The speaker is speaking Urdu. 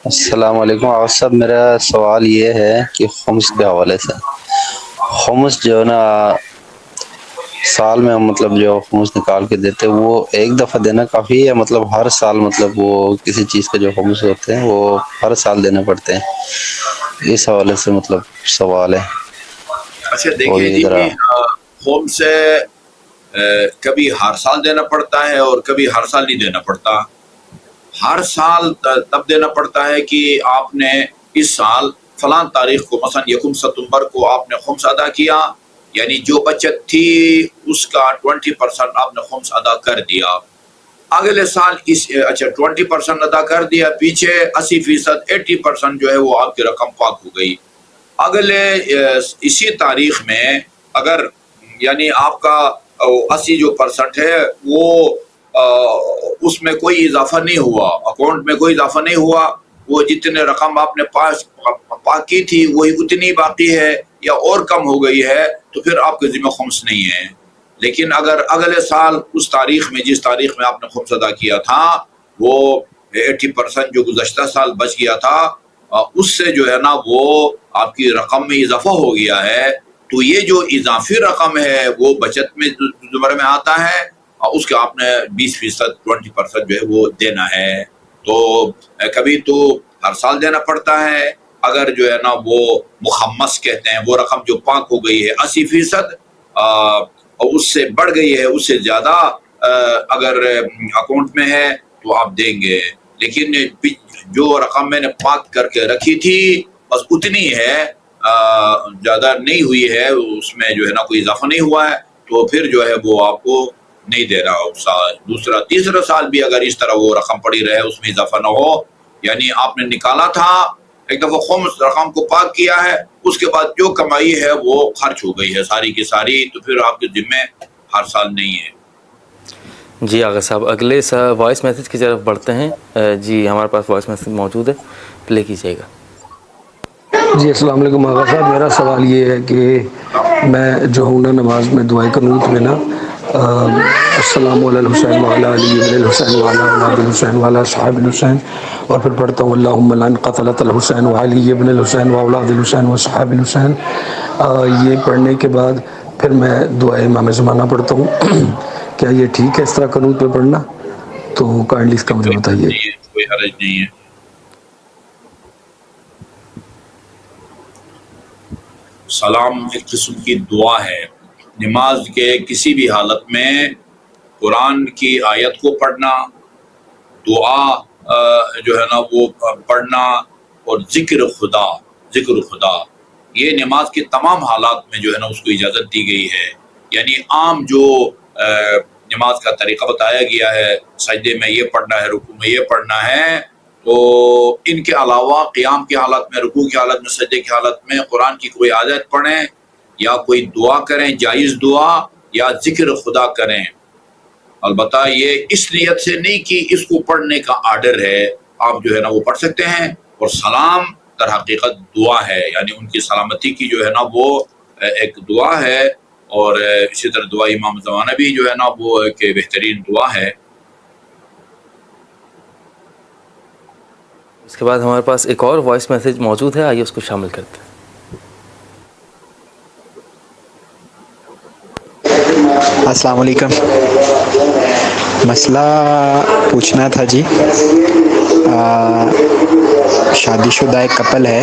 السلام علیکم آغا صاحب، میرا سوال یہ ہے کہ خمس کے حوالے سے خمس جو ہے نا سال میں ہم مطلب جو خمس نکال کے دیتے وہ ایک دفعہ دینا کافی ہے، مطلب ہر سال مطلب وہ کسی چیز کے جو خمس ہوتے ہیں وہ ہر سال دینے پڑتے ہیں؟ اس حوالے سے مطلب سوال ہے۔ اچھا اور دیکھیں یہ جی، ذرا ہوم سے کبھی ہر سال دینا پڑتا ہے اور کبھی ہر سال نہیں دینا پڑتا۔ ہر سال تب دینا پڑتا ہے کہ آپ نے اس سال فلاں تاریخ کو مثلا 1 ستمبر کو آپ نے خمس ادا کیا، یعنی جو بچت تھی اس کا 20% آپ نے خمس ادا کر دیا۔ اگلے سال اچھا 20% ادا کر دیا، پیچھے 80% 80% جو ہے وہ آپ کی رقم پاک ہو گئی۔ اگلے اسی تاریخ میں اگر یعنی آپ کا 80 جو % ہے وہ اس میں کوئی اضافہ نہیں ہوا، اکاؤنٹ میں کوئی اضافہ نہیں ہوا، وہ جتنے رقم آپ نے پاک کی تھی وہی اتنی باقی ہے یا اور کم ہو گئی ہے، تو پھر آپ کے ذمہ خمس نہیں ہے۔ لیکن اگر اگلے سال اس تاریخ میں جس تاریخ میں آپ نے خمس ادا کیا تھا وہ 80% جو گزشتہ سال بچ گیا تھا اس سے جو ہے نا وہ آپ کی رقم میں اضافہ ہو گیا ہے، تو یہ جو اضافی رقم ہے وہ بچت میں زمرے میں آتا ہے، اور اس کے آپ نے 20% 20% جو ہے وہ دینا ہے۔ تو کبھی تو ہر سال دینا پڑتا ہے، اگر جو ہے نا وہ مخمس کہتے ہیں وہ رقم جو پاک ہو گئی ہے 80% اور اس سے بڑھ گئی ہے، اس سے زیادہ اگر اکاؤنٹ میں ہے تو آپ دیں گے۔ لیکن جو رقم میں نے پاک کر کے رکھی تھی بس اتنی ہے، زیادہ نہیں ہوئی ہے، اس میں جو ہے نا کوئی اضافہ نہیں ہوا ہے، تو پھر جو ہے وہ آپ کو نہیں دے رہا۔ دوسرا تیسرا سال بھی اگر اس طرح وہ رقم پڑی رہے اس میں اضافہ نہ ہو، یعنی آپ نے نکالا تھا ایک دفعہ خمس رقم کو پاک کیا ہے، اس کے بعد جو کمائی ہے وہ خرچ ہو گئی ہے ساری کی ساری، تو پھر آپ کے ذمے ہر سال نہیں ہے۔ جی آغا صاحب، اگلے وائس میسیج کی طرف بڑھتے ہیں۔ جی ہمارے پاس وائس میسیج موجود ہے، پلے کیجیے گا۔ جی السلام علیکم آغا صاحب، میرا سوال یہ ہے کہ میں جو ہوں نا نماز میں دعائے قنوت میں نا السلام علی الحسین وعلی علی ابن الحسین وعلی اولاد الحسین وعلی اصحاب الحسین، اور پھر پڑھتا ہوں اللہم لعن قتلۃ الحسین وعلی ابن الحسین واولاد الحسین واصحاب الحسین۔ یہ پڑھنے کے بعد پھر میں دعائے امام زمانہ پڑھتا ہوں۔ کیا یہ ٹھیک ہے اس طرح قنوت میں پڑھنا؟ تو کائنڈلی اس کا مجھے بتائیے۔ کوئی حرج نہیں ہے۔ سلام ایک قسم کی دعا ہے۔ نماز کے کسی بھی حالت میں قرآن کی آیت کو پڑھنا، دعا جو ہے نا وہ پڑھنا، اور ذکر خدا، یہ نماز کے تمام حالات میں جو ہے نا اس کو اجازت دی گئی ہے۔ یعنی عام جو نماز کا طریقہ بتایا گیا ہے، سجدے میں یہ پڑھنا ہے، رکوع میں یہ پڑھنا ہے، تو ان کے علاوہ قیام کی حالت میں، رکوع کی حالت میں، سجدے کی حالت میں قرآن کی کوئی آیت پڑھیں یا کوئی دعا کریں، جائز دعا یا ذکر خدا کریں، البتہ یہ اس نیت سے نہیں کہ اس کو پڑھنے کا آرڈر ہے، آپ جو ہے نا وہ پڑھ سکتے ہیں۔ اور سلام در حقیقت دعا ہے، یعنی ان کی سلامتی کی جو ہے نا وہ ایک دعا ہے، اور اسی طرح دعا امام زمانہ بھی جو ہے نا وہ ایک بہترین دعا ہے۔ اس کے بعد ہمارے پاس ایک اور وائس میسیج موجود ہے، آئیے اس کو شامل کرتے ہیں۔ السلام علیکم، مسئلہ پوچھنا تھا جی۔ شادی شدہ ایک کپل ہے،